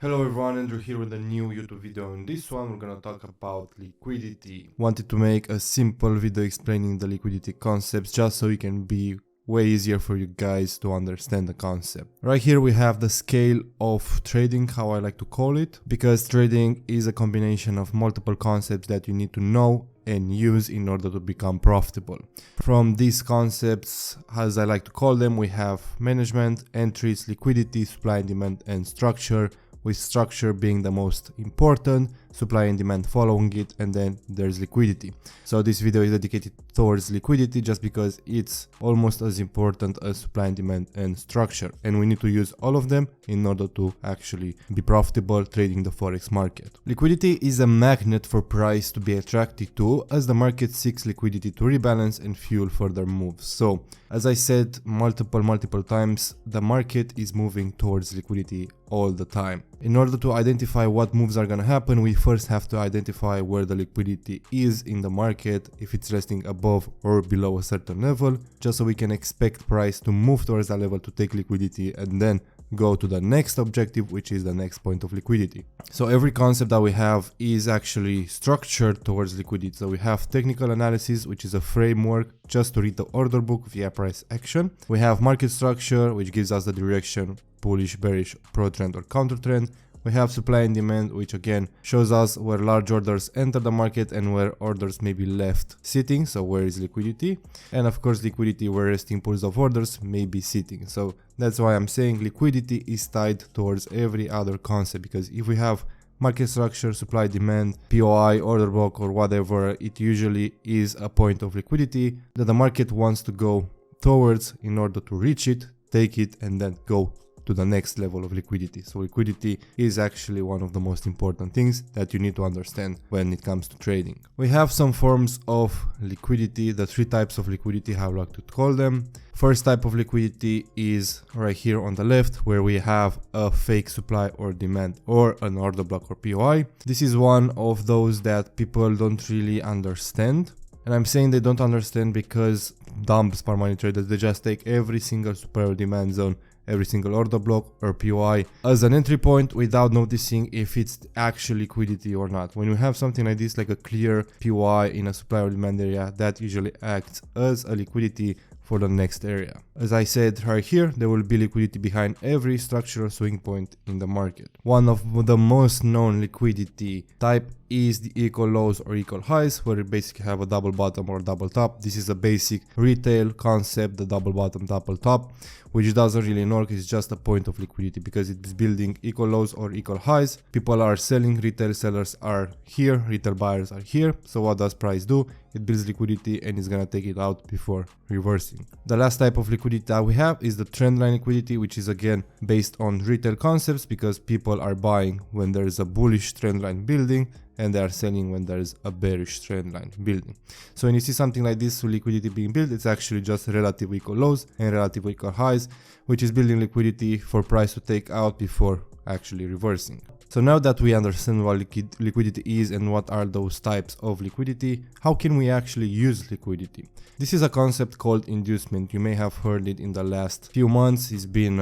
Hello everyone, Andrew here with a new YouTube video. In this one we're gonna talk about liquidity. Wanted to make a simple video explaining the liquidity concepts just so it can be way easier for you guys to understand the concept. Right here we have the scale of trading, how I like to call it, because trading is a combination of multiple concepts that you need to know and use in order to become profitable. From these concepts, as I like to call them, we have management, entries, liquidity, supply and demand, and structure, with structure being the most important, supply and demand following it, and then there's liquidity. So this video is dedicated towards liquidity just because it's almost as important as supply and demand and structure, and we need to use all of them in order to actually be profitable trading the forex market. Liquidity is a magnet for price to be attracted to, as the market seeks liquidity to rebalance and fuel further moves. So as I said multiple times, the market is moving towards liquidity all the time. In order to identify what moves are gonna happen, we first have to identify where the liquidity is in the market, if it's resting above or below a certain level, just so we can expect price to move towards that level to take liquidity and then go to the next objective, which is the next point of liquidity. So every concept that we have is actually structured towards liquidity. So we have technical analysis, which is a framework just to read the order book via price action. We have market structure, which gives us the direction, bullish, bearish, pro trend or counter trend. We have supply and demand, which again shows us where large orders enter the market and where orders may be left sitting, so where is liquidity. And of course liquidity, where resting pools of orders may be sitting. So that's why I'm saying liquidity is tied towards every other concept, because if we have market structure, supply, demand, POI, order book or whatever, it usually is a point of liquidity that the market wants to go towards in order to reach it, take it, and then go to the next level of liquidity. So liquidity is actually one of the most important things that you need to understand when it comes to trading. We have some forms of liquidity, the three types of liquidity, how I like to call them. First type of liquidity is right here on the left, where we have a fake supply or demand or an order block or POI. This is one of those that people don't really understand. And I'm saying they don't understand because dumb smart money traders, they just take every single supply or demand zone, every single order block or POI as an entry point without noticing if it's actual liquidity or not. When we have something like this, like a clear POI in a supply or demand area, that usually acts as a liquidity for the next area. As I said right here, there will be liquidity behind every structural swing point in the market. One of the most known liquidity type is the equal lows or equal highs, where you basically have a double bottom or double top. This is a basic retail concept, the double bottom, double top, which doesn't really work. It's just a point of liquidity because it's building equal lows or equal highs. People are selling, retail sellers are here, retail buyers are here. So what does price do? It builds liquidity and it's gonna take it out before reversing. The last type of liquidity that we have is the trendline liquidity, which is again based on retail concepts, because people are buying when there is a bullish trendline building and they are selling when there is a bearish trendline building. So when you see something like this with liquidity being built, it's actually just relative equal lows and relative equal highs, which is building liquidity for price to take out before actually reversing. So now that we understand what liquidity is and what are those types of liquidity, how can we actually use liquidity? This is a concept called inducement. You may have heard it in the last few months. It's been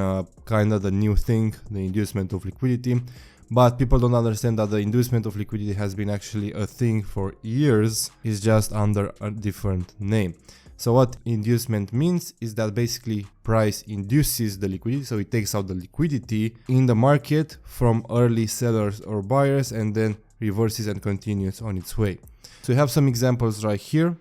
kind of the new thing, the inducement of liquidity. But people don't understand that the inducement of liquidity has been actually a thing for years. It's just under a different name. So what inducement means is that basically price induces the liquidity, so it takes out the liquidity in the market from early sellers or buyers and then reverses and continues on its way. So we have some examples right here.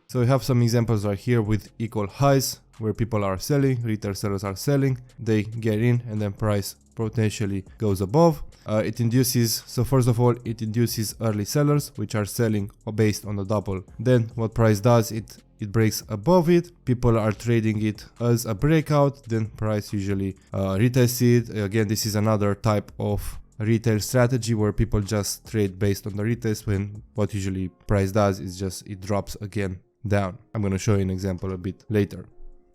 With equal highs, where people are selling, retail sellers are selling, they get in and then price potentially goes above. It induces, so first of all, it induces early sellers, which are selling based on the double. Then what price does, it breaks above it, people are trading it as a breakout, then price usually retests it. Again, this is another type of retail strategy where people just trade based on the retest, when what usually price does is just it drops again down. I'm going to show you an example a bit later.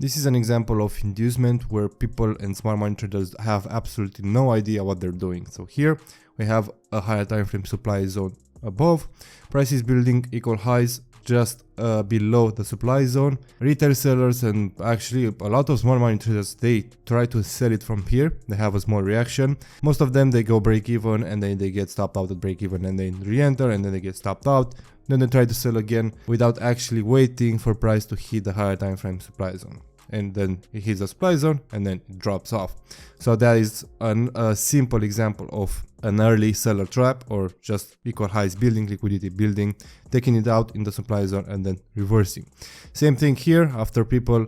This is an example of inducement where people and smart money traders have absolutely no idea what they're doing. So here we have a higher time frame supply zone above, price is building equal highs, just below the supply zone. Retail sellers and actually a lot of small money traders, they try to sell it from here. They have a small reaction. Most of them, they go break even and then they get stopped out at break even and then re-enter and then they get stopped out. Then they try to sell again without actually waiting for price to hit the higher time frame supply zone. And then it hits the supply zone and then it drops off. So that is a simple example of an early seller trap, or just equal highs building, liquidity building, taking it out in the supply zone and then reversing. Same thing here. After people,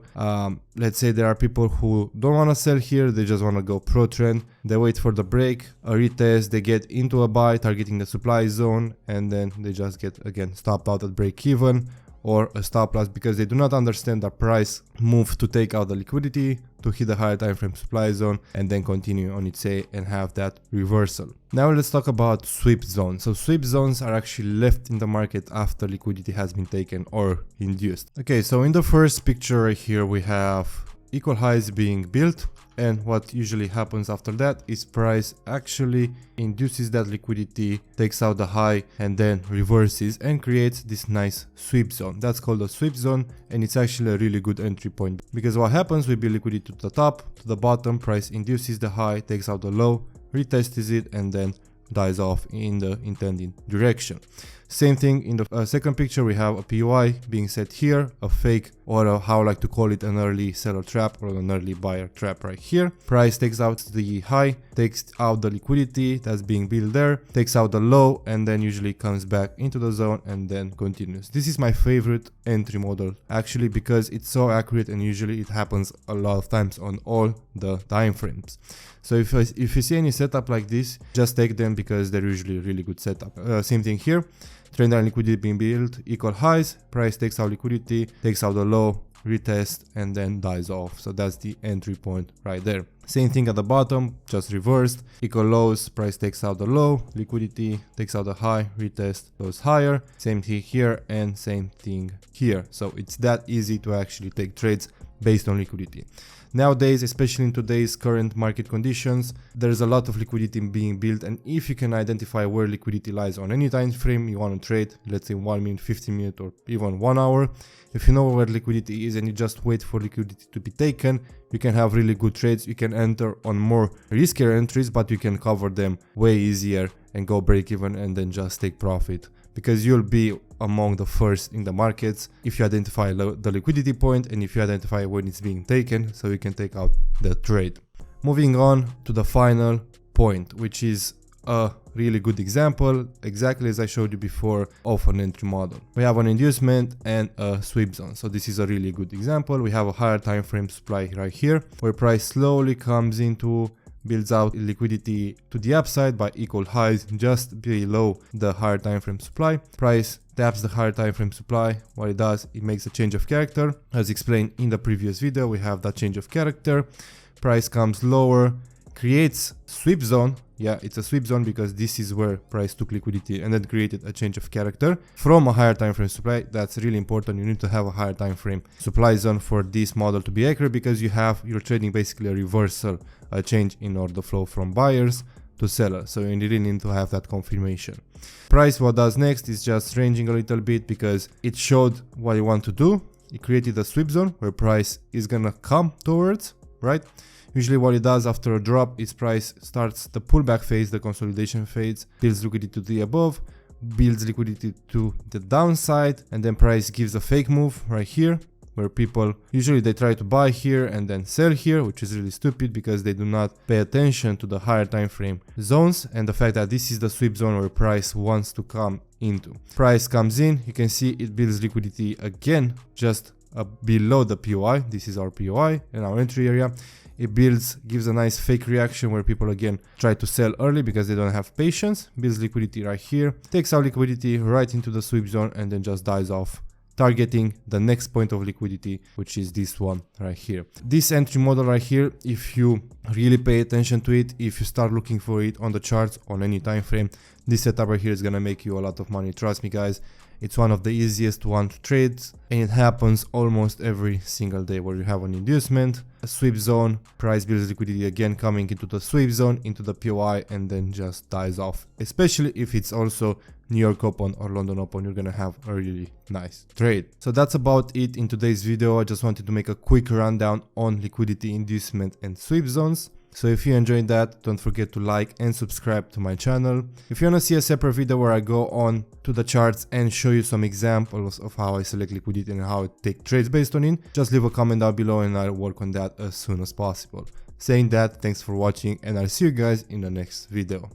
let's say there are people who don't want to sell here, they just want to go pro trend. They wait for the break, a retest, they get into a buy targeting the supply zone, and then they just get again stopped out at break even or a stop loss because they do not understand the price move to take out the liquidity, to hit the higher time frame supply zone and then continue on its way and have that reversal. Now let's talk about sweep zones. So sweep zones are actually left in the market after liquidity has been taken or induced. Okay, so in the first picture right here we have equal highs being built, and what usually happens after that is price actually induces that liquidity, takes out the high and then reverses and creates this nice sweep zone. That's called a sweep zone, and it's actually a really good entry point because what happens, we build liquidity to the top, to the bottom, price induces the high, takes out the low, retests it and then dies off in the intended direction. Same thing in the second picture, we have a POI being set here, a fake, or how I like to call it, an early seller trap or an early buyer trap right here. Price takes out the high, takes out the liquidity that's being built there, takes out the low and then usually comes back into the zone and then continues. This is my favorite entry model actually because it's so accurate and usually it happens a lot of times on all the time frames. So if you see any setup like this, just take them because they're usually a really good setup. Same thing here. Trend and liquidity being built, equal highs, price takes out liquidity, takes out the low, retest and then dies off. So that's the entry point right there. Same thing at the bottom, just reversed, equal lows, price takes out the low, liquidity takes out the high, retest goes higher. Same thing here and same thing here. So it's that easy to actually take trades based on liquidity. Nowadays, especially in today's current market conditions, there's a lot of liquidity being built, and if you can identify where liquidity lies on any time frame you want to trade, let's say 1 minute, 15 minutes or even 1 hour, if you know where liquidity is and you just wait for liquidity to be taken, you can have really good trades. You can enter on more riskier entries, but you can cover them way easier and go break even and then just take profit, because you'll be among the first in the markets if you identify the liquidity point and if you identify when it's being taken, so you can take out the trade. Moving on to the final point, which is a really good example, exactly as I showed you before, of an entry model. We have an inducement and a sweep zone. So this is a really good example. We have a higher time frame supply right here, where price slowly comes into, builds out liquidity to the upside by equal highs just below the higher time frame supply. Price taps the higher time frame supply. What it does, it makes a change of character. As explained in the previous video, we have that change of character. Price comes lower, creates sweep zone. Yeah, it's a sweep zone because this is where price took liquidity and then created a change of character from a higher time frame supply. That's really important. You need to have a higher time frame supply zone for this model to be accurate, because you're trading basically a reversal, a change in order flow from buyers to sellers. So you really need to have that confirmation. Price, what does next is just ranging a little bit because it showed what you want to do. It created a sweep zone where price is gonna come towards, right? Usually what it does after a drop is price starts the pullback phase, the consolidation phase, builds liquidity to the above, builds liquidity to the downside, and then price gives a fake move right here, where people usually they try to buy here and then sell here, which is really stupid because they do not pay attention to the higher time frame zones and the fact that this is the sweep zone where price wants to come into. Price comes in, you can see it builds liquidity again just below the POI. This is our POI and our entry area. It builds, gives a nice fake reaction where people again try to sell early because they don't have patience, builds liquidity right here, takes out liquidity right into the sweep zone and then just dies off, targeting the next point of liquidity, which is this one right here. This entry model right here, if you really pay attention to it, if you start looking for it on the charts on any time frame, this setup right here is gonna make you a lot of money. Trust me guys, It's one of the easiest one to trade, and it happens almost every single day, where you have an inducement, a sweep zone, price builds liquidity again, coming into the sweep zone, into the POI, and then just dies off. Especially if it's also New York Open or London Open, you're gonna have a really nice trade. So that's about it in today's video. I just wanted to make a quick rundown on liquidity, inducement, and sweep zones. So if you enjoyed that, don't forget to like and subscribe to my channel. If you wanna see a separate video where I go on to the charts and show you some examples of how I select liquidity and how I take trades based on it, just leave a comment down below and I'll work on that as soon as possible. Saying that, thanks for watching, and I'll see you guys in the next video.